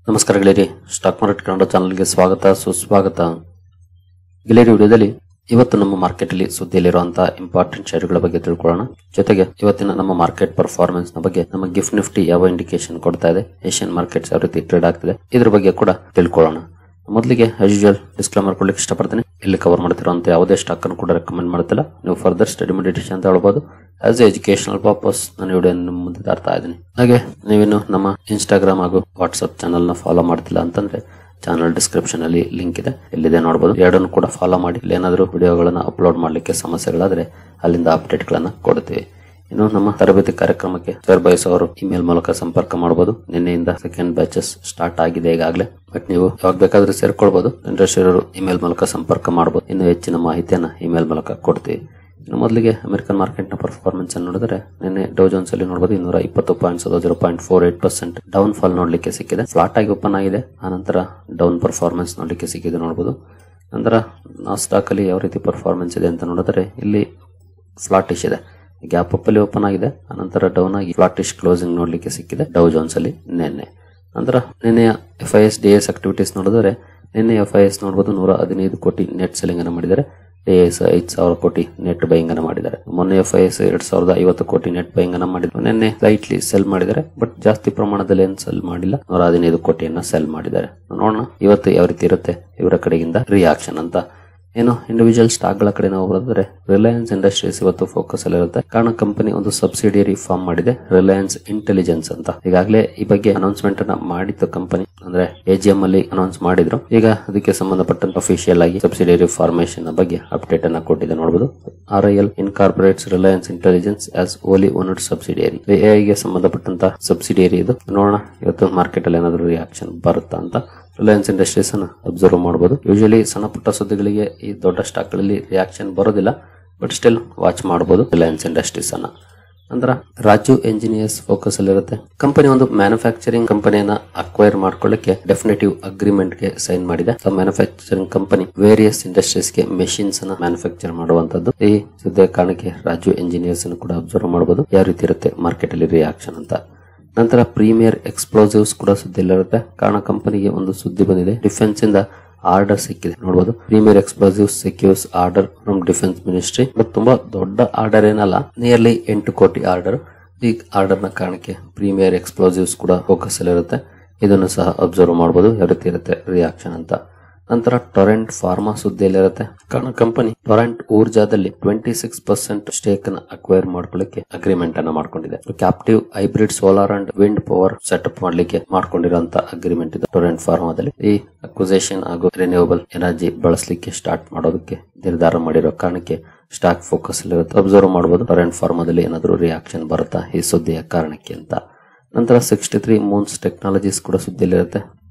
ನಮಸ್ಕಾರ ಗೆಳೆಯರಿ, stock market Kannada ಚಾನಲ್ಗೆ ಸ್ವಾಗತ ಸುಸ್ವಾಗತ. ಗೆಳೆಯರಿ, ವಿಡಿಯೋದಲ್ಲಿ ಇವತ್ತು ನಮ್ಮ ಮಾರ್ಕೆಟ್ ಅಲ್ಲಿ ಸುದ್ದಿಯಲ್ಲಿರುವಂತಹ ಇಂಪಾರ್ಟೆಂಟ್ ಶೇರುಗಳ ಬಗ್ಗೆ ತಿಳ್ಕೊಳ್ಳೋಣ. ಜೊತೆಗೆ ಇವತ್ತಿನ ನಮ್ಮ ಮಾರ್ಕೆಟ್ ಪರ್ಫಾರ್ಮೆನ್ಸ್ ನ ಬಗ್ಗೆ, ನಮ್ಮ ಗಿಫ್ಟ್ ನಿಫ್ಟಿ ಯಾವ ಇಂಡಿಕೇಶನ್ ಕೊಡ್ತಾ ಇದೆ, ಏಷ್ಯನ್ ಮಾರ್ಕೆಟ್ಸ್ ಯಾವ ರೀತಿ ಟ್ರೇಡ್ ಆಗ್ತಿದೆ, ಇದ್ರ ಬಗ್ಗೆ ಕೂಡ ತಿಳ್ಕೊಳ್ಳೋಣ. ಮೊದಲಿಗೆ ಆಸ್ ಯೂಶುವಲ್ ಡಿಸ್ಕ್ಲೇಮರ್ ಕೊಡ್ಲಿಕ್ಕೆ ಇಷ್ಟಪಡ್ತೀನಿ. ಇಲ್ಲಿ ಕವರ್ ಮಾಡ್ತಿರುವಂತ ಯಾವುದೇ ಸ್ಟಾಕ್ ಅನ್ನು ಕೂಡ ರೆಕಮೆಂಡ್ ಮಾಡ್ತಿಲ್ಲ. ನೀವು ಫರ್ದರ್ ಸ್ಟಡಿ ಮೆಡಿಟೇಷನ್ ಅಂತ ಹೇಳ್ಬೋದು. ಆಸ್ ಎ ಎಜುಕೇಶನಲ್ ಪರ್ಪಸ್ ನಾನು ವಿಡಿಯೋ ನಿಮ್ಮ ಮುಂದೆ ತರ್ತಾ ಇದ್ದೀನಿ. ಹಾಗೆ ನೀವೇನು ನಮ್ಮ ಇನ್ಸ್ಟಾಗ್ರಾಮ್ ಹಾಗೂ ವಾಟ್ಸ್ಆಪ್ ಚಾನಲ್ ನ ಫಾಲೋ ಮಾಡ್ತಿಲ್ಲ ಅಂತಂದ್ರೆ ಚಾನಲ್ ಡಿಸ್ಕ್ರಿಪ್ಷನ್ ಅಲ್ಲಿ ಲಿಂಕ್ ಇದೆ, ಇಲ್ಲಿದೆ ನೋಡಬಹುದು. ಎರಡನ್ನು ಕೂಡ ಫಾಲೋ ಮಾಡಿ. ಇಲ್ಲಿ ಏನಾದರೂ ವಿಡಿಯೋಗಳನ್ನ ಅಪ್ಲೋಡ್ ಮಾಡ್ಲಿಕ್ಕೆ ಸಮಸ್ಯೆಗಳಾದ್ರೆ ಅಲ್ಲಿಂದ ಅಪ್ಡೇಟ್ ಗಳನ್ನ ಕೊಡ್ತೀವಿ. ಇನ್ನು ನಮ್ಮ ತರಬೇತಿ ಕಾರ್ಯಕ್ರಮಕ್ಕೆ ಸರ್ ಬಯಸೋರು ಇಮೇಲ್ ಮೂಲಕ ಸಂಪರ್ಕ ಮಾಡಬಹುದು. ನಿನ್ನೆಯಿಂದ ಸೆಕೆಂಡ್ ಬ್ಯಾಚಸ್ ಸ್ಟಾರ್ಟ್ ಆಗಿದೆ ಈಗಾಗಲೇ, ಬಟ್ ನೀವು ಯಾವಾಗ ಬೇಕಾದ್ರೂ ಸೇರ್ಕೊಳ್ಬಹುದು. ಇಂಟ್ರೆಸ್ಟ್ ಇರೋರು ಇಮೇಲ್ ಮೂಲಕ ಸಂಪರ್ಕ ಮಾಡಬಹುದು. ಇನ್ನು ಹೆಚ್ಚಿನ ಮಾಹಿತಿಯನ್ನ ಇಮೇಲ್ ಮೂಲಕ ಕೊಡ್ತೀವಿ. ಇನ್ನು ಮೊದಲಿಗೆ ಅಮೆರಿಕನ್ ಮಾರ್ಕೆಟ್ ನ ಪರ್ಫಾರ್ಮೆನ್ಸ್ ಅನ್ನು ನೋಡಿದ್ರೆ, ನಿನ್ನೆ ಡೌ ಜೋನ್ಸ್ ಅಲ್ಲಿ ನೋಡಬಹುದು 220 ಪಾಯಿಂಟ್ಸ್ 0.48% ಡೌನ್ ಫಾಲ್ ನೋಡ್ಲಿಕ್ಕೆ ಸಿಕ್ಕಿದೆ. ಫ್ಲಾಟ್ ಆಗಿ ಓಪನ್ ಆಗಿದೆ, ಆನಂತರ ಡೌನ್ ಪರ್ಫಾರ್ಮೆನ್ಸ್ ನೋಡ್ಲಿಕ್ಕೆ ಸಿಕ್ಕಿದೆ ನೋಡಬಹುದು. ನಂತರ ನಾಸ್ಡಾಕ್ ಅಲ್ಲಿ ಯಾವ ರೀತಿ ಪರ್ಫಾರ್ಮೆನ್ಸ್ ಇದೆ ಅಂತ ನೋಡಿದ್ರೆ, ಇಲ್ಲಿ ಫ್ಲಾಟ್ ಇಶ್ ಇದೆ, ಗ್ಯಾಪ್ ಅಪ್ ಅಲ್ಲಿ ಓಪನ್ ಆಗಿದೆ, ಆನಂತರ ಡೌನ್ ಆಗಿ ಫ್ಲಾಟ್ ಇಶ್ ಕ್ಲೋಸಿಂಗ್ ನೋಡ್ಲಿಕ್ಕೆ ಸಿಕ್ಕಿದೆ ಡೌ ಜೋನ್ಸ್ ಅಲ್ಲಿ ನಿನ್ನೆ. ನಂತರ ನಿನ್ನೆಯ FIS DAS ಆಕ್ಟಿವಿಟೀಸ್ ನೋಡಿದ್ರೆ, ನಿನ್ನೆ FIS ನೋಡಬಹುದು 115 ಕೋಟಿ ನೆಟ್ ಸೆಲ್ಲಿಂಗ್ ಅನ್ನು ಮಾಡಿದ್ದಾರೆ. DAS 5,000 ಕೋಟಿ ನೆಟ್ ಬೈಯಿಂಗ್ ಅನ್ನು ಮಾಡಿದ್ದಾರೆ. ಮೊನ್ನೆ FIS 2,050 ಕೋಟಿ ನೆಟ್ ಬೈಯಿಂಗ್ ಅನ್ನು ಮಾಡಿದ್ರು. ನಿನ್ನೆ ಸ್ಲೈಟ್ಲಿ ಸೆಲ್ ಮಾಡಿದ್ದಾರೆ, ಬಟ್ ಜಾಸ್ತಿ ಪ್ರಮಾಣದಲ್ಲಿ ಏನು ಸೆಲ್ ಮಾಡಿಲ್ಲ. 115 ಕೋಟಿಯನ್ನ ಸೆಲ್ ಮಾಡಿದ್ದಾರೆ. ನೋಡೋಣ ಇವತ್ತು ಯಾವ ರೀತಿ ಇರುತ್ತೆ ಇವರ ಕಡೆಗಿಂದ ರಿಯಾಕ್ಷನ್ ಅಂತ. ಏನು ಇಂಡಿವಿಜುವಲ್ ಸ್ಟಾಕ್ ಗಳ ಕಡೆ ನಾವು ಬರೆದ್ರೆ, ರಿಲಯನ್ಸ್ ಇಂಡಸ್ಟ್ರೀಸ್ ಇವತ್ತು ಫೋಕಸ್ ಅಲ್ಲಿ ಇರುತ್ತೆ. ಕಾರಣ ಕಂಪನಿ ಒಂದು ಸಬ್ಸಿಡಿಯರಿ ಫಾರ್ಮ್ ಮಾಡಿದೆ, ರಿಲಯನ್ಸ್ ಇಂಟೆಲಿಜೆನ್ಸ್ ಅಂತ. ಈಗಾಗಲೇ ಈ ಬಗ್ಗೆ ಅನೌನ್ಸ್ಮೆಂಟ್ ಅನ್ನ ಮಾಡಿತ್ತು ಕಂಪನಿ, ಅಂದ್ರೆ AGM ಅಲ್ಲಿ ಅನೌನ್ಸ್ ಮಾಡಿದ್ರು. ಈಗ ಅದಕ್ಕೆ ಸಂಬಂಧಪಟ್ಟಂತ ಅಫಿಷಿಯಲ್ ಆಗಿ ಸಬ್ಸಿಡಿಯರಿ ಫಾರ್ಮೇಶನ್ ಬಗ್ಗೆ ಅಪ್ಡೇಟ್ ಅನ್ನ ಕೊಟ್ಟಿದೆ ನೋಡಬಹುದು. RIL incorporates Reliance intelligence as only one subsidiary. AI ಗೆ ಸಂಬಂಧಪಟ್ಟಂತ ಸಬ್ಸಿಡಿಯರಿ ಇದು. ನೋಡೋಣ ಇವತ್ತು ಮಾರ್ಕೆಟ್ ಅಲ್ಲಿ ಏನಾದ್ರು ರಿಯಾಕ್ಷನ್ ಬರುತ್ತಾ ಅಂತ. ರಿಲಯನ್ಸ್ ಇಂಡಸ್ಟ್ರೀಸ್ ಅನ್ನು ಅಬ್ಸರ್ವ್ ಮಾಡಬಹುದು. ಯೂಶಲಿ ಸಣ್ಣ ಪುಟ್ಟ ಸುದ್ದಿಗಳಿಗೆ ಈ ದೊಡ್ಡ ಸ್ಟಾಕ್ ಗಳಲ್ಲಿ ರಿಯಾಕ್ಷನ್ ಬರೋದಿಲ್ಲ, ಬಟ್ ಸ್ಟಿಲ್ ವಾಚ್ ಮಾಡಬಹುದು ರಿಲಯನ್ಸ್ ಇಂಡಸ್ಟ್ರೀಸ್ ಅನ್ನ. ನಂತರ ರಾಜು ಎಂಜಿನಿಯರ್ಸ್ ಫೋಕಸ್ ಅಲ್ಲಿ ಇರುತ್ತೆ. ಕಂಪನಿ ಒಂದು ಮ್ಯಾನುಫ್ಯಾಕ್ಚರಿಂಗ್ ಕಂಪನಿಯನ್ನ ಅಕ್ವೈರ್ ಮಾಡ್ಕೊಳ್ಳಿಕ್ಕೆ ಡೆಫಿನೆಟಿವ್ ಅಗ್ರಿಮೆಂಟ್ ಗೆ ಸೈನ್ ಮಾಡಿದೆ. ಮ್ಯಾನುಫ್ಯಾಕ್ಚರಿಂಗ್ ಕಂಪನಿ ವೇರಿಯಸ್ ಇಂಡಸ್ಟ್ರೀಸ್ ಗೆ ಮೆಷಿನ್ಸ್ ಅನ್ನ ಮ್ಯಾನುಫ್ಯಾಕ್ಚರ್ ಮಾಡುವಂತದ್ದು. ಈ ಸುದ್ದಿಯ ಕಾರಣಕ್ಕೆ ರಾಜು ಎಂಜಿನಿಯರ್ಸ್ ಅನ್ನು ಕೂಡ ಅಬ್ಸರ್ವ್ ಮಾಡಬಹುದು, ಯಾವ ರೀತಿ ಇರುತ್ತೆ ಮಾರ್ಕೆಟ್ ಅಲ್ಲಿ ರಿಯಾಕ್ಷನ್ ಅಂತ. ನಂತರ ಪ್ರೀಮಿಯರ್ ಎಕ್ಸ್ಪ್ಲೋಸಿವ್ಸ್ ಕೂಡ ಸುದ್ದಿಯಲ್ಲಿರುತ್ತೆ. ಕಾರಣ ಕಂಪನಿಗೆ ಒಂದು ಸುದ್ದಿ ಬಂದಿದೆ, ಡಿಫೆನ್ಸ್ ಇಂದ ಆರ್ಡರ್ ಸಿಕ್ಕಿದೆ ನೋಡಬಹುದು. Premier Explosives secures order from defence ministry. But ತುಂಬಾ ದೊಡ್ಡ ಆರ್ಡರ್ ಏನಲ್ಲ, ನಿಯರ್ಲಿ 8 ಕೋಟಿ ಆರ್ಡರ್. ಈ ಆರ್ಡರ್ ನ ಕಾರಣಕ್ಕೆ ಪ್ರೀಮಿಯರ್ ಎಕ್ಸ್ಪ್ಲೋಸಿವ್ಸ್ ಕೂಡ ಫೋಕಸ್ ಅಲ್ಲಿ ಇರುತ್ತೆ. ಇದನ್ನು ಸಹ ಅಬ್ಸರ್ವ್ ಮಾಡಬಹುದು, ಯಾವ ರೀತಿ ಇರುತ್ತೆ ರಿಯಾಕ್ಷನ್ ಅಂತ. ನಂತರ ಟೊರೆಂಟ್ ಫಾರ್ಮಾ ಸುದ್ದಿಯಲ್ಲಿರುತ್ತೆ. ಕಾರಣ ಕಂಪನಿ ಟೊರೆಂಟ್ ಊರ್ಜಾದಲ್ಲಿ 26% ಸ್ಟೇಕ್ ಅನ್ನು ಅಕ್ವೈರ್ ಮಾಡ್ಕೊಳ್ಳಿಕ್ಕೆ ಅಗ್ರಿಮೆಂಟ್ ಅನ್ನ ಮಾಡ್ಕೊಂಡಿದೆ. Captive hybrid solar and wind power setup ಮಾಡ್ಲಿಕ್ಕೆ ಮಾಡ್ಕೊಂಡಿರುವಂತ ಅಗ್ರಿಮೆಂಟ್ ಇದೆ ಟೊರೆಂಟ್ ಫಾರ್ಮಾದಲ್ಲಿ. ಈ ಅಕ್ವಿಸಿಷನ್ ಹಾಗೂ ರಿನ್ಯೂವಬಲ್ ಎನರ್ಜಿ ಬಳಸಲಿಕ್ಕೆ ಸ್ಟಾರ್ಟ್ ಮಾಡೋದಕ್ಕೆ ನಿರ್ಧಾರ ಮಾಡಿರೋ ಕಾರಣಕ್ಕೆ ಸ್ಟಾಕ್ ಫೋಕಸ್ ಅಲ್ಲಿರುತ್ತೆ. ಅಬ್ಸರ್ವ್ ಮಾಡಬಹುದು ಟೊರೆಂಟ್ ಫಾರ್ಮಾದಲ್ಲಿ ಏನಾದರೂ ರಿಯಾಕ್ಷನ್ ಬರುತ್ತಾ ಈ ಸುದ್ದಿಯ ಕಾರಣಕ್ಕೆ ಅಂತ. ನಂತರ 63 ಮೂನ್ಸ್ ಟೆಕ್ನಾಲಜೀಸ್ ಕೂಡ ಸುದ್ದಿಯಲ್ಲಿರುತ್ತೆ.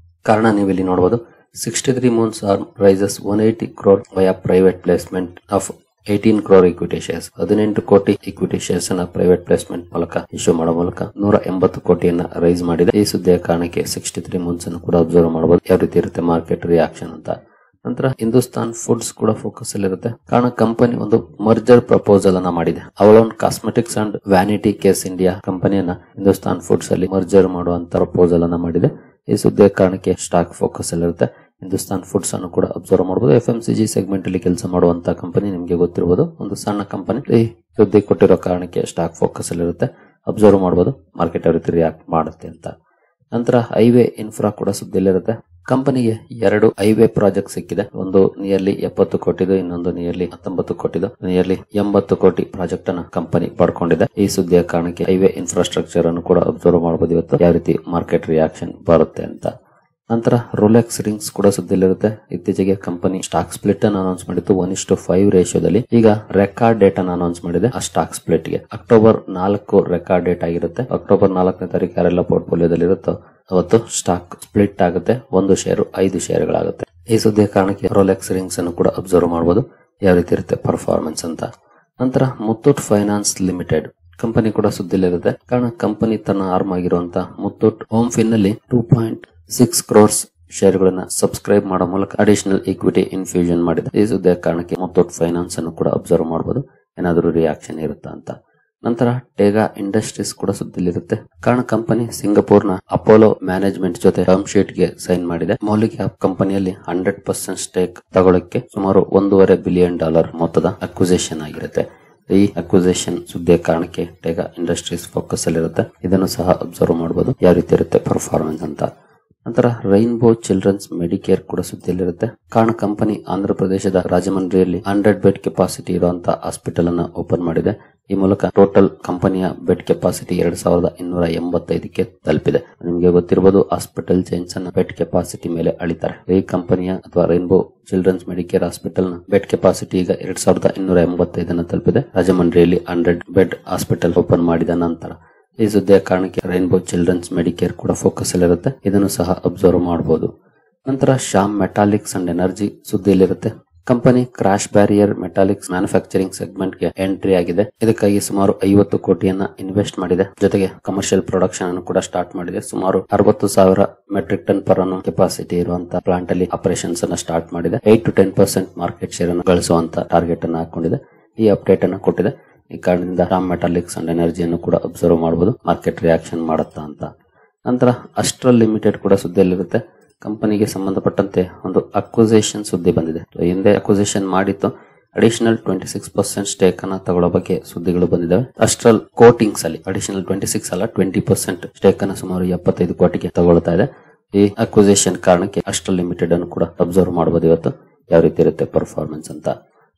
ಕಾರಣ ನೀವಿಲ್ಲಿ ನೋಡಬಹುದು, 63 moons are rises 180 crore via private placement of 18 crore equity shares. 18 ಕೋಟಿ ಇಕ್ವಿಟಿ ಶೇರ್ಸ್ ಅನ್ನ ಪ್ರೈವೇಟ್ ಪ್ಲೇಸ್ಮೆಂಟ್ ಮೂಲಕ ಇಶ್ಯೂ ಮಾಡೋ ಮೂಲಕ 180 ಕೋಟಿಯನ್ನ ರೈಸ್ ಮಾಡಿದೆ. ಈ ಸುದ್ದಿಯ ಕಾರಣಕ್ಕೆ 63 ಮೂನ್ಸ್ ಅನ್ನು ಕೂಡ ಅಬ್ಸರ್ವ್ ಮಾಡಬಹುದು, ಯಾವ ರೀತಿ ಇರುತ್ತೆ ಮಾರ್ಕೆಟ್ ರಿಯಾಕ್ಷನ್ ಅಂತ. ನಂತರ ಹಿಂದೂಸ್ತಾನ್ ಫುಡ್ಸ್ ಕೂಡ ಫೋಕಸ್ ಅಲ್ಲಿ ಇರುತ್ತೆ. ಕಾರಣ ಕಂಪನಿ ಒಂದು ಮರ್ಜರ್ ಪ್ರಪೋಸಲ್ ಅನ್ನ ಮಾಡಿದೆ. Avalon Cosmetics and Vanity Case India ಕಂಪನಿಯನ್ನ ಹಿಂದೂಸ್ತಾನ್ ಫುಡ್ಸ್ ಅಲ್ಲಿ ಮರ್ಜರ್ ಮಾಡುವಂತ ಪ್ರಪೋಸಲ್ ಅನ್ನ ಮಾಡಿದೆ. ಈ ಸುದ್ದಿಯ ಕಾರಣಕ್ಕೆ ಸ್ಟಾಕ್ ಫೋಕಸ್ ಅಲ್ಲಿ ಇರುತ್ತೆ. ಹಿಂದೂಸ್ತಾನ್ ಫುಡ್ಸ್ ಅನ್ನು ಕೂಡ ಅಬ್ಸರ್ವ್ ಮಾಡಬಹುದು. FMCG ಸೆಗ್ಮೆಂಟ್ ಅಲ್ಲಿ ಕೆಲಸ ಮಾಡುವಂತ ಕಂಪನಿ, ನಿಮಗೆ ಗೊತ್ತಿರಬಹುದು, ಒಂದು ಸಣ್ಣ ಕಂಪನಿ. ಈ ಸುದ್ದಿ ಕೊಟ್ಟಿರೋ ಕಾರಣಕ್ಕೆ ಸ್ಟಾಕ್ ಫೋಕಸ್ ಅಲ್ಲಿ ಇರುತ್ತೆ. ಅಬ್ಸರ್ವ್ ಮಾಡಬಹುದು ಮಾರ್ಕೆಟ್ ಯಾವ ರೀತಿ ರಿಯಾಕ್ಟ್ ಮಾಡುತ್ತೆ ಅಂತ. ನಂತರ ಹೈವೇ ಇನ್ಫ್ರಾ ಕೂಡ ಸುದ್ದಿಯಲ್ಲಿರುತ್ತೆ. ಕಂಪನಿಗೆ 2 ಹೈವೇ ಪ್ರಾಜೆಕ್ಟ್ ಸಿಕ್ಕಿದೆ. ಒಂದು ನಿಯರ್ಲಿ 70 ಕೋಟಿದು, ಇನ್ನೊಂದು ನಿಯರ್ಲಿ 19 ಕೋಟಿದು. ನಿಯರ್ಲಿ 80 ಕೋಟಿ ಪ್ರಾಜೆಕ್ಟ್ ಅನ್ನ ಕಂಪನಿ ಪಡ್ಕೊಂಡಿದೆ. ಈ ಸುದ್ದಿಯ ಕಾರಣಕ್ಕೆ ಹೈವೇ ಇನ್ಫ್ರಾಸ್ಟ್ರಕ್ಚರ್ ಅನ್ನು ಕೂಡ ಅಬ್ಸರ್ವ್ ಮಾಡಬಹುದು ಇವತ್ತು, ಯಾವ ರೀತಿ ಮಾರ್ಕೆಟ್ ರಿಯಾಕ್ಷನ್ ಬರುತ್ತೆ ಅಂತ. ನಂತರ ರೋಲೆಕ್ಸ್ ರಿಂಗ್ಸ್ ಕೂಡ ಸುದ್ದಿಯಲ್ಲಿರುತ್ತೆ. ಇತ್ತೀಚೆಗೆ ಕಂಪನಿ ಸ್ಟಾಕ್ ಸ್ಪ್ಲಿಟ್ ಅನ್ನು ಅನೌನ್ಸ್ ಮಾಡಿತ್ತು 1:5 ರೇಷಿಯೋದಲ್ಲಿ. ಈಗ ರೆಕಾರ್ಡ್ ಡೇಟ್ ಅನ್ನು ಅನೌನ್ಸ್ ಮಾಡಿದೆ ಆ ಸ್ಟಾಕ್ ಸ್ಪ್ಲಿಟ್ ಗೆ. ಅಕ್ಟೋಬರ್ 4 ರೆಕಾರ್ಡ್ ಡೇಟ್ ಆಗಿರುತ್ತೆ. ಅಕ್ಟೋಬರ್ 4ನೇ ತಾರೀಕು ಯಾರೆಲ್ಲ ಪೋರ್ಟ್ಫೋಲಿಯೋದಲ್ಲಿ ಇರುತ್ತೋ ಅವತ್ತು ಸ್ಟಾಕ್ ಸ್ಪ್ಲಿಟ್ ಆಗುತ್ತೆ. 1 ಶೇರು 5 ಶೇರುಗಳಾಗುತ್ತೆ. ಈ ಸುದ್ದಿಯ ಕಾರಣಕ್ಕೆ ರೋಲೆಕ್ಸ್ ರಿಂಗ್ಸ್ ಅನ್ನು ಕೂಡ ಅಬ್ಸರ್ವ್ ಮಾಡಬಹುದು, ಯಾವ ರೀತಿ ಇರುತ್ತೆ ಪರ್ಫಾರ್ಮೆನ್ಸ್ ಅಂತ. ನಂತರ ಮುತ್ತೂಟ್ ಫೈನಾನ್ಸ್ ಲಿಮಿಟೆಡ್ ಕಂಪನಿ ಕೂಡ ಸುದ್ದಿಯಲ್ಲಿರುತ್ತೆ. ಕಾರಣ ಕಂಪನಿ ತನ್ನ ಆರ್ಮ್ ಆಗಿರುವಂತಹ ಮುತ್ತೂಟ್ ಹೋಮ್ ಫಿನ್ ನಲ್ಲಿ 2.6 crores ಶೇರುಗಳನ್ನ ಸಬ್ಸ್ಕ್ರೈಬ್ ಮಾಡೋ ಮೂಲಕ ಅಡಿಷನಲ್ ಇಕ್ವಿಟಿ ಇನ್ಫ್ಯೂಷನ್ ಮಾಡಿದೆ. ಈ ಸುದ್ದಿಯ ಕಾರಣಕ್ಕೆ ಮುತ್ತೂಟ್ ಫೈನಾನ್ಸ್ ಅನ್ನು ಕೂಡ ಅಬ್ಸರ್ವ್ ಮಾಡಬಹುದು, ಏನಾದರೂ ರಿಯಾಕ್ಷನ್ ಇರುತ್ತಾ ಅಂತ. ನಂತರ ಟೇಗಾ ಇಂಡಸ್ಟ್ರೀಸ್ ಕೂಡ ಸುದ್ದಿಲಿರುತ್ತೆ. ಕಾರಣ ಕಂಪನಿ ಸಿಂಗಪೂರ್ನ ಅಪೋಲೋ ಮ್ಯಾನೇಜ್ಮೆಂಟ್ ಜೊತೆ ಟರ್ಮ್ ಶೀಟ್ ಗೆ ಸೈನ್ ಮಾಡಿದೆ. ಮೌಲಿಕ ಕಂಪನಿಯಲ್ಲಿ 100% ಸ್ಟೇಕ್ ತಗೊಳ್ಳಕ್ಕೆ ಸುಮಾರು $1.5 ಬಿಲಿಯನ್ ಮೊತ್ತದ ಅಕ್ವಿಸಿಷನ್ ಆಗಿರುತ್ತೆ. ಈ ಅಕ್ವಿಸಿಷನ್ ಸುದ್ದಿಯ ಕಾರಣಕ್ಕೆ ಟೇಗಾ ಇಂಡಸ್ಟ್ರೀಸ್ ಫೋಕಸ್ ಅಲ್ಲಿರುತ್ತೆ. ಇದನ್ನು ಸಹ ಅಬ್ಸರ್ವ್ ಮಾಡಬಹುದು ಯಾವ ರೀತಿ ಇರುತ್ತೆ ಪರ್ಫಾರ್ಮೆನ್ಸ್ ಅಂತ. ನಂತರ ರೈನ್ಬೋ ಚಿಲ್ಡ್ರನ್ಸ್ ಮೆಡಿಕೇರ್ ಕೂಡ ಸುದ್ದಿಯಲ್ಲಿರುತ್ತೆ. ಕಾರಣ ಕಂಪನಿ ಆಂಧ್ರ ಪ್ರದೇಶದ ರಾಜಮಂಡ್ರಿಯಲ್ಲಿ 100 ಬೆಡ್ ಕೆಪಾಸಿಟಿ ಇರುವಂತಹ ಹಾಸ್ಪಿಟಲ್ ಅನ್ನು ಓಪನ್ ಮಾಡಿದೆ. ಈ ಮೂಲಕ ಟೋಟಲ್ ಕಂಪನಿಯ ಬೆಡ್ ಕೆಪಾಸಿಟಿ 2285ಕ್ಕೆ ತಲುಪಿದೆ. ನಿಮಗೆ ಗೊತ್ತಿರಬಹುದು, ಹಾಸ್ಪಿಟಲ್ ಚೈನ್ಸ್ ಅನ್ನು ಬೆಡ್ ಕೆಪಾಸಿಟಿ ಮೇಲೆ ಅಳಿತಾರೆ. ಈ ಕಂಪನಿಯ ಅಥವಾ ರೈನ್ಬೋ ಚಿಲ್ಡ್ರನ್ಸ್ ಮೆಡಿಕೇರ್ ಹಾಸ್ಪಿಟಲ್ ನ ಬೆಡ್ ಕೆಪಾಸಿಟಿ ಈಗ 2285 ತಲುಪಿದೆ. ರಾಜಮಂಡ್ರಿಯಲ್ಲಿ 100 ಬೆಡ್ ಹಾಸ್ಪಿಟಲ್ ಓಪನ್ ಮಾಡಿದ ನಂತರ ಈ ಸುದ್ದಿಯ ಕಾರಣಕ್ಕೆ ರೈನ್ಬೋ ಚಿಲ್ಡ್ರನ್ಸ್ ಮೆಡಿಕೇರ್ ಕೂಡ ಫೋಕಸ್ ಅಲ್ಲಿರುತ್ತೆ. ಇದನ್ನು ಸಹ ಅಬ್ಸರ್ವ್ ಮಾಡಬಹುದು. ನಂತರ ಶ್ಯಾಮ್ ಮೆಟಾಲಿಕ್ಸ್ ಅಂಡ್ ಎನರ್ಜಿ ಸುದ್ದಿಯಲ್ಲಿರುತ್ತೆ. Company crash barrier metallics manufacturing segment ಗೆ ಎಂಟ್ರಿ ಆಗಿದೆ. ಇದಕ್ಕಾಗಿ ಸುಮಾರು 50 ಕೋಟಿಯನ್ನ ಇನ್ವೆಸ್ಟ್ ಮಾಡಿದೆ. ಜೊತೆಗೆ ಕಮರ್ಷಿಯಲ್ ಪ್ರೊಡಕ್ಷನ್ ಅನ್ನು ಕೂಡ ಸ್ಟಾರ್ಟ್ ಮಾಡಿದೆ. ಸುಮಾರು 60,000 ಮೆಟ್ರಿಕ್ ಟನ್ ಪರ್ ಅನ್ನೋ ಕೆಪಾಸಿಟಿ ಇರುವಂತಹ ಪ್ಲಾಂಟ್ ಅಲ್ಲಿ ಆಪರೇಷನ್ಸ್ ಅನ್ನು ಸ್ಟಾರ್ಟ್ ಮಾಡಿದೆ. 8 to 10% ಮಾರ್ಕೆಟ್ ಶೇರ್ ಅನ್ನು ಗಳಿಸುವಂತ ಟಾರ್ಗೆಟ್ ಅನ್ನು ಹಾಕೊಂಡಿದೆ. ಈ ಅಪ್ಡೇಟ್ ಅನ್ನು ಕೊಟ್ಟಿದೆ. ಈ ಕಾರಣದಿಂದ ಶ್ಯಾಮ್ ಮೆಟಾಲಿಕ್ಸ್ ಅಂಡ್ ಎನರ್ಜಿಯನ್ನು ಕೂಡ ಅಬ್ಸರ್ವ್ ಮಾಡಬಹುದು, ಮಾರ್ಕೆಟ್ ರಿಯಾಕ್ಷನ್ ಮಾಡುತ್ತಾ ಅಂತ. ನಂತರ ಅಸ್ಟ್ರಲ್ ಲಿಮಿಟೆಡ್ ಕೂಡ ಸುದ್ದಿಯಲ್ಲಿರುತ್ತೆ. ಕಂಪನಿಗೆ ಸಂಬಂಧಪಟ್ಟಂತೆ ಒಂದು ಅಕ್ವಿಸಿಷನ್ ಸುದ್ದಿ ಬಂದಿದೆ. ಹಿಂದೆ ಅಕ್ವಿಸಿಷನ್ ಮಾಡಿತ್ತು. ಅಡಿಷನಲ್ 26% ಸ್ಟೇಕ್ ಅನ್ನ ತಗೊಳ್ಳೋ ಬಗ್ಗೆ ಸುದ್ದಿಗಳು ಬಂದಿದ್ದಾವೆ. ಅಸ್ಟ್ರಲ್ ಕೋಟಿಂಗ್ಸ್ ಅಲ್ಲಿ ಅಡಿಷನಲ್ 26 ಅಲ್ಲ 20% ಸ್ಟೇಕ್ ಅನ್ನ ಸುಮಾರು 75 ಕೋಟಿಗೆ ತಗೊಳ್ತಾ ಇದೆ. ಈ ಅಕ್ವಿಸಿಷನ್ ಕಾರಣಕ್ಕೆ ಅಸ್ಟ್ರಲ್ ಲಿಮಿಟೆಡ್ ಅನ್ನು ಕೂಡ ಅಬ್ಸರ್ವ್ ಮಾಡಬಹುದು ಇವತ್ತು ಯಾವ ರೀತಿ ಇರುತ್ತೆ ಪರ್ಫಾರ್ಮೆನ್ಸ್ ಅಂತ.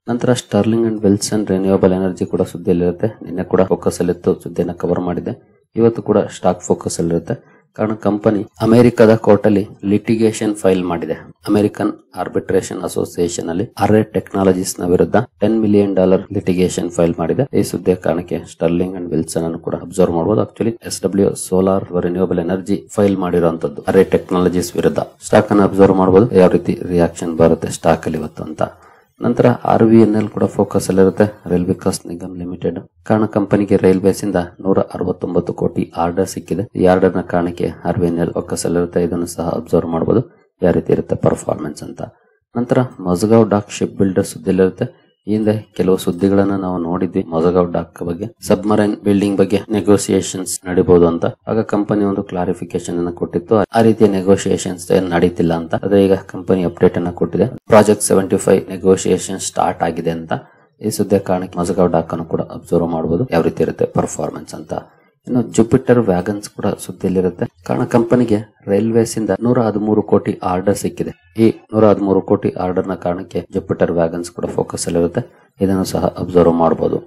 ನಂತರ sterling and Wilson renewable energy ಕೂಡ ಸುದ್ದಿಯಲ್ಲಿರುತ್ತೆ. ನಿನ್ನೆ ಕೂಡ ಫೋಕಸ್ ಅಲ್ಲಿತ್ತು, ಸುದ್ದಿಯನ್ನು ಕವರ್ ಮಾಡಿದೆ. ಇವತ್ತು ಕೂಡ ಸ್ಟಾಕ್ ಫೋಕಸ್ ಅಲ್ಲಿರುತ್ತೆ. ಕಾರಣ ಕಂಪನಿ ಅಮೆರಿಕದ ಕೋರ್ಟ್ ಅಲ್ಲಿ ಲಿಟಿಗೇಷನ್ ಫೈಲ್ ಮಾಡಿದೆ. ಅಮೆರಿಕನ್ ಆರ್ಬಿಟ್ರೇಷನ್ ಅಸೋಸಿಯೇಷನ್ ಅಲ್ಲಿ ಅರೆ ಟೆಕ್ನಾಲಜೀಸ್ ನ ವಿರುದ್ಧ $10 ಮಿಲಿಯನ್ ಲಿಟಿಗೇಷನ್ ಫೈಲ್ ಮಾಡಿದೆ. ಈ ಸುದ್ದಿಯ ಕಾರಣಕ್ಕೆ ಸ್ಟರ್ಲಿಂಗ್ ಅಂಡ್ ವಿಲ್ಸನ್ ಅನ್ನು ಕೂಡ ಅಬ್ಸರ್ವ್ ಮಾಡಬಹುದು. Actually SW solar renewable energy file ಮಾಡಿರುವಂತದ್ದು ಅರೆ ಟೆಕ್ನಾಲಜೀಸ್ ವಿರುದ್ಧ. ಸ್ಟಾಕ್ ಅನ್ನು ಅಬ್ಸರ್ವ್ ಮಾಡಬಹುದು ಯಾವ ರೀತಿ ರಿಯಾಕ್ಷನ್ ಬರುತ್ತೆ ಸ್ಟಾಕ್ ಅಲ್ಲಿ ಇವತ್ತು ಅಂತ. ನಂತರ RVNL ಕೂಡ ಫೋಕಸ್ ಅಲ್ಲಿರುತ್ತೆ. Railway Vikas Nigam limited. ಕಾರಣ ಕಂಪನಿಗೆ ರೈಲ್ವೇಸ್ ಇಂದ 169 ಕೋಟಿ ಆರ್ಡರ್ ಸಿಕ್ಕಿದೆ. ಈ ಆರ್ಡರ್ ನ ಕಾರಣಕ್ಕೆ RVNL ಫೋಕಸ್ ಅಲ್ಲಿರುತ್ತೆ. ಇದನ್ನು ಸಹ ಅಬ್ಸರ್ವ್ ಮಾಡಬಹುದು ಯಾವ ರೀತಿ ಇರುತ್ತೆ ಪರ್ಫಾರ್ಮೆನ್ಸ್ ಅಂತ. ನಂತರ ಮಜಗಾವ್ ಡಾಕ್ ಶಿಪ್ ಬಿಲ್ಡರ್ ಸುದ್ದಿಯಲ್ಲಿರುತ್ತೆ. ಹಿಂದೆ ಕೆಲವು ಸುದ್ದಿಗಳನ್ನ ನಾವು ನೋಡಿದ್ವಿ ಮಜಗಾವ್ ಡಾಕ್ ಬಗ್ಗೆ. ಸಬ್ಮರೈನ್ ಬಿಲ್ಡಿಂಗ್ ಬಗ್ಗೆ ನೆಗೋಸಿಯೇಷನ್ಸ್ ನಡೀಬಹುದು ಅಂತ. ಆಗ ಕಂಪನಿ ಒಂದು ಕ್ಲಾರಿಫಿಕೇಶನ್ ಅನ್ನು ಕೊಟ್ಟಿತ್ತು. ಆ ರೀತಿಯ ನೆಗೋಸಿಯೇಷನ್ಸ್ ಏನ್ ನಡೀತಿಲ್ಲ ಅಂತ. ಅದೇ ಈಗ ಕಂಪನಿ ಅಪ್ಡೇಟ್ ಅನ್ನ ಕೊಟ್ಟಿದೆ. ಪ್ರಾಜೆಕ್ಟ್ 75 ನೆಗೋಸಿಯೇಷನ್ ಸ್ಟಾರ್ಟ್ ಆಗಿದೆ ಅಂತ. ಈ ಸುದ್ದಿಯ ಕಾರಣಕ್ಕೆ ಮಜಗಾವ್ ಡಾಕ್ ಅನ್ನು ಕೂಡ ಅಬ್ಸರ್ವ್ ಮಾಡಬಹುದು ಯಾವ ರೀತಿ ಇರುತ್ತೆ ಪರ್ಫಾರ್ಮೆನ್ಸ್ ಅಂತ. ಇನ್ನು ಜುಪಿಟರ್ ವ್ಯಾಗನ್ಸ್ ಕೂಡ ಸುದ್ದಿಯಲ್ಲಿರುತ್ತೆ. ಕಾರಣ ಕಂಪನಿಗೆ ರೈಲ್ವೇಸ್ ಇಂದ 113 ಕೋಟಿ ಆರ್ಡರ್ ಸಿಕ್ಕಿದೆ. ಈ 113 ಕೋಟಿ ಆರ್ಡರ್ ನ ಕಾರಣಕ್ಕೆ ಜುಪಿಟರ್ ವ್ಯಾಗನ್ಸ್ ಕೂಡ ಫೋಕಸ್ ಅಲ್ಲಿರುತ್ತೆ. ಇದನ್ನು ಸಹ ಅಬ್ಸರ್ವ್ ಮಾಡಬಹುದು.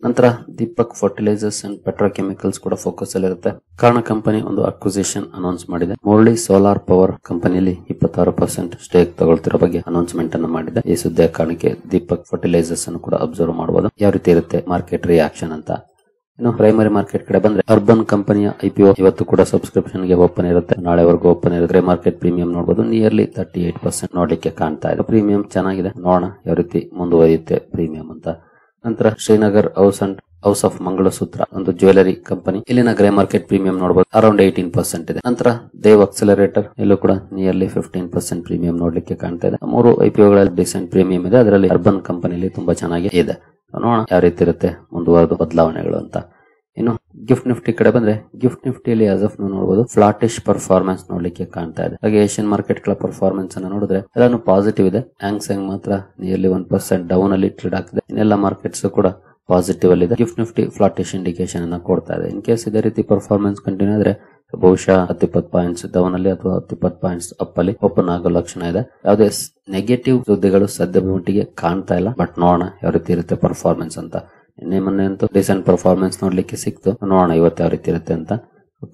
ನಂತರ ದೀಪಕ್ ಫರ್ಟಿಲೈಸರ್ಸ್ ಅಂಡ್ ಪೆಟ್ರೋಕೆಮಿಕಲ್ಸ್ ಕೂಡ ಫೋಕಸ್ ಅಲ್ಲಿರುತ್ತೆ. ಕಾರಣ ಕಂಪನಿ ಒಂದು ಅಕ್ವಿಸಿಷನ್ ಅನೌನ್ಸ್ ಮಾಡಿದೆ. ಮುರಳಿ ಸೋಲಾರ್ ಪವರ್ ಕಂಪನಿಯಲ್ಲಿ 26% ಸ್ಟೇಕ್ ತಗೊಳ್ತಿರೋ ಬಗ್ಗೆ ಅನೌನ್ಸ್ಮೆಂಟ್ ಅನ್ನು ಮಾಡಿದೆ. ಈ ಸುದ್ದಿಯ ಕಾರಣಕ್ಕೆ ದೀಪಕ್ ಫರ್ಟಿಲೈಸರ್ಸ್ ಅನ್ನು ಕೂಡ ಅಬ್ಸರ್ವ್ ಮಾಡಬಹುದು ಯಾವ ರೀತಿ ಇರುತ್ತೆ ಮಾರ್ಕೆಟ್ ರಿಯಾಕ್ಷನ್ ಅಂತ. ಇನ್ನು ಪ್ರೈಮರಿ ಮಾರ್ಕೆಟ್ ಕಡೆ ಬಂದ್ರೆ ಅರ್ಬನ್ ಕಂಪನಿಯ IPO ಇವತ್ತು ಕೂಡ ಸಬ್ಸ್ಕ್ರಿಪ್ಷನ್ ಗೆ ಓಪನ್ ಇರುತ್ತೆ. ನಾಳೆವರೆಗೂ ಓಪನ್ ಇರುತ್ತೆ. ಮಾರ್ಕೆಟ್ ಪ್ರೀಮಿಯಂ ನೋಡಬಹುದು ನಿಯರ್ಲಿ 38% ನೋಡ್ಲಿಕ್ಕೆ ಕಾಣ್ತಾ ಇದೆ. ಪ್ರೀಮಿಯಂ ಚೆನ್ನಾಗಿದೆ. ನೋಡೋಣ ಯಾವ ರೀತಿ ಮುಂದುವರಿಯುತ್ತೆ ಪ್ರೀಮಿಯಂ ಅಂತ. ನಂತರ ಶ್ರೀನಗರ್ ಹೌಸ್ ಆಫ್ ಮಂಗಳಸೂತ್ರ ಒಂದು ಜ್ಯುವೆಲರಿ ಕಂಪನಿ. ಇಲ್ಲಿನ ಗ್ರೇ ಮಾರ್ಕೆಟ್ ಪ್ರೀಮಿಯಂ ನೋಡಬಹುದು ಅರೌಂಡ್ 18% ಇದೆ. ನಂತರ ದೇವ್ ಅಕ್ಸಲರೇಟರ್ ಇಲ್ಲೂ ಕೂಡ ನಿಯರ್ಲಿ 15% ಪ್ರೀಮಿಯಂ ನೋಡ್ಲಿಕ್ಕೆ ಕಾಣ್ತಾ ಇದೆ. 3 IPOಗಳಲ್ಲಿ ಡಿಸೆಂಟ್ ಪ್ರೀಮಿಯಂ ಇದೆ. ಅದರಲ್ಲಿ ಅರ್ಬನ್ ಕಂಪನಿಯಲ್ಲಿ ತುಂಬಾ ಚೆನ್ನಾಗಿ ಇದೆ. ನೋಡೋಣ ಯಾವ ರೀತಿ ಇರುತ್ತೆ ಮುಂದುವರೆದ ಬದಲಾವಣೆಗಳು ಅಂತ. ಇನ್ನು ಗಿಫ್ಟ್ ನಿಫ್ಟಿ ಕಡೆ ಬಂದ್ರೆ ಗಿಫ್ಟ್ ನಿಫ್ಟಿಯಲ್ಲಿ ಆಸ್ ಆಫ್ ನೋಡಬಹುದು ಫ್ಲಾಟಿಶ್ ಪರ್ಫಾರ್ಮೆನ್ಸ್ ನೋಡ್ಲಿಕ್ಕೆ ಕಾಣ್ತಾ ಇದೆ. ಹಾಗೆ ಏಷ್ಯನ್ ಮಾರ್ಕೆಟ್ ಗಳ ಪರ್ಫಾರ್ಮೆನ್ಸ್ ಅನ್ನು ನೋಡಿದ್ರೆ ಎಲ್ಲಾನು ಪಾಸಿಟಿವ್ ಇದೆ. ಹ್ಯಾಂಗ್ಸೆಂಗ್ ಮಾತ್ರ ನಿಯರ್ಲಿ 1% ಡೌನ್ ಅಲ್ಲಿ ಟ್ರೇಡ್ ಆಗ್ತಿದೆ. ಇನ್ನೆಲ್ಲ ಮಾರ್ಕೆಟ್ಸ್ ಕೂಡ ಪಾಸಿಟಿವ್ ಅಲ್ಲಿ ಇದೆ. ಗಿಫ್ಟ್ ನಿಫ್ಟಿ ಫ್ಲಾಟಿಶ್ ಇಂಡಿಕೇಶನ್ ಅನ್ನ ಕೊಡ್ತಾ ಇದೆ. ಇನ್ ಕೇಸ್ ಇದೇ ರೀತಿ ಪರ್ಫಾರ್ಮೆನ್ಸ್ ಕಂಟಿನ್ಯೂ ಆದ್ರೆ ಬಹುಶಃ 10-20 ಪಾಯಿಂಟ್ಸ್ ಡೌನ್ ಅಲ್ಲಿ ಅಥವಾ 10-20 ಪಾಯಿಂಟ್ಸ್ ಅಪ್ ಅಲ್ಲಿ ಓಪನ್ ಆಗೋ ಲಕ್ಷಣ ಇದೆ. ಯಾವುದೇ ನೆಗೆಟಿವ್ ಸುದ್ದಿಗಳು ಸದ್ಯದ ಮಟ್ಟಿಗೆ ಕಾಣ್ತಾ ಇಲ್ಲ. ಬಟ್ ನೋಡೋಣ ಯಾವ ರೀತಿ ಇರುತ್ತೆ ಪರ್ಫಾರ್ಮೆನ್ಸ್ ಅಂತ. ಮೊನ್ನೆ ಅಂತೂ ಡಿಸೆಂಟ್ ಪರ್ಫಾರ್ಮೆನ್ಸ್ ನೋಡ್ಲಿಕ್ಕೆ ಸಿಕ್ತು. ನೋಡೋಣ ಇವತ್ತು ಯಾವ ರೀತಿ ಇರುತ್ತೆ ಅಂತ.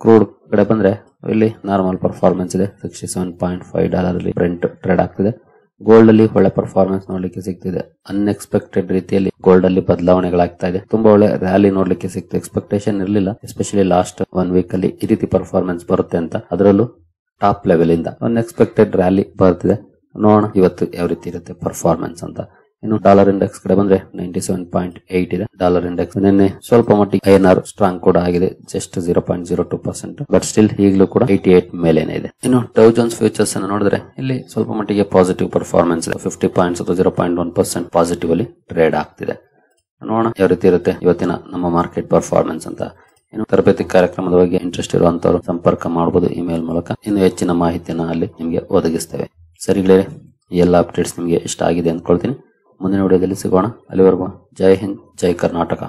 ಕ್ರೂಡ್ ಕಡೆ ಬಂದ್ರೆ ಇಲ್ಲಿ ನಾರ್ಮಲ್ ಪರ್ಫಾರ್ಮೆನ್ಸ್ ಇದೆ. $67.5 ಅಲ್ಲಿ ಬ್ರೆಂಟ್ ಟ್ರೇಡ್ ಆಗ್ತಿದೆ. ಗೋಲ್ಡ್ ಅಲ್ಲಿ ಒಳ್ಳೆ ಪರ್ಫಾರ್ಮೆನ್ಸ್ ನೋಡ್ಲಿಕ್ಕೆ ಸಿಗ್ತಿದೆ. ಅನ್ಎಕ್ಸ್ಪೆಕ್ಟೆಡ್ ರೀತಿಯಲ್ಲಿ ಗೋಲ್ಡ್ ಅಲ್ಲಿ ಬದಲಾವಣೆಗಳಾಗ್ತಾ ಇದೆ. ತುಂಬಾ ಒಳ್ಳೆ ರ್ಯಾಲಿ ನೋಡ್ಲಿಕ್ಕೆ ಸಿಕ್ತು. ಎಕ್ಸ್ಪೆಕ್ಟೇಷನ್ ಇರಲಿಲ್ಲ, ಎಸ್ಪೆಷಲಿ ಲಾಸ್ಟ್ 1 ವೀಕ್ ಅಲ್ಲಿ ಈ ರೀತಿ ಪರ್ಫಾರ್ಮೆನ್ಸ್ ಬರುತ್ತೆ ಅಂತ. ಅದರಲ್ಲೂ ಟಾಪ್ ಲೆವೆಲ್ ಇಂದ ಅನ್ಎಕ್ಸ್ಪೆಕ್ಟೆಡ್ ರ್ಯಾಲಿ ಬರ್ತಿದೆ. ನೋಡೋಣ ಇವತ್ತು ಯಾವ ರೀತಿ ಇರುತ್ತೆ ಪರ್ಫಾರ್ಮೆನ್ಸ್ ಅಂತ. ಇನ್ನು ಡಾಲರ್ ಇಂಡೆಕ್ಸ್ ಕಡೆ ಬಂದ್ರೆ 97.8 ಇದೆ. ಡಾಲರ್ ಇಂಡೆಕ್ಸ್ ನಿನ್ನೆ ಸ್ವಲ್ಪ ಮಟ್ಟಿಗೆ INR ಸ್ಟ್ರಾಂಗ್ ಕೂಡ ಆಗಿದೆ, ಜಸ್ಟ್ 0.02%. ಬಟ್ ಸ್ಟಿಲ್ ಈಗಲೂ ಕೂಡ 88 ಮೇಲೇನೆ ಇದೆ. ಇನ್ನು ಡೌ ಜೋನ್ಸ್ ಫ್ಯೂಚರ್ಸ್ ಅನ್ನು ನೋಡಿದ್ರೆ ಇಲ್ಲಿ ಸ್ವಲ್ಪ ಮಟ್ಟಿಗೆ ಪಾಸಿಟಿವ್ ಪರ್ಫಾರ್ಮೆನ್ಸ್ ಇದೆ. 50 ಪಾಯಿಂಟ್ಸ್ ಅಥವಾ 0.1% ಪಾಸಿಟಿವ್ ಅಲ್ಲಿ ಟ್ರೇಡ್ ಆಗ್ತಿದೆ. ನೋಡೋಣ ಯಾವ ರೀತಿ ಇರುತ್ತೆ ಇವತ್ತಿನ ನಮ್ಮ ಮಾರ್ಕೆಟ್ ಪರ್ಫಾರ್ಮೆನ್ಸ್ ಅಂತ. ಇನ್ನು ತರಬೇತಿ ಕಾರ್ಯಕ್ರಮದ ಬಗ್ಗೆ ಇಂಟ್ರೆಸ್ಟ್ ಇರುವಂತವರು ಸಂಪರ್ಕ ಮಾಡಬಹುದು ಇಮೇಲ್ ಮೂಲಕ. ಇನ್ನು ಹೆಚ್ಚಿನ ಮಾಹಿತಿಯನ್ನು ಅಲ್ಲಿ ನಿಮಗೆ ಒದಗಿಸ್ತೇವೆ. ಸರಿ ಗೆಳೆಯರೆ, ಈ ಎಲ್ಲ ಅಪ್ಡೇಟ್ಸ್ ನಿಮಗೆ ಇಷ್ಟ ಆಗಿದೆ ಅಂದ್ಕೊಳ್ತೀನಿ. ಮುಂದಿನ ವಿಡಿಯೋದಲ್ಲಿ ಸಿಗೋಣ. ಅಲ್ಲಿವರೆಗೂ ಜೈ ಹಿಂದ್, ಜೈ ಕರ್ನಾಟಕ.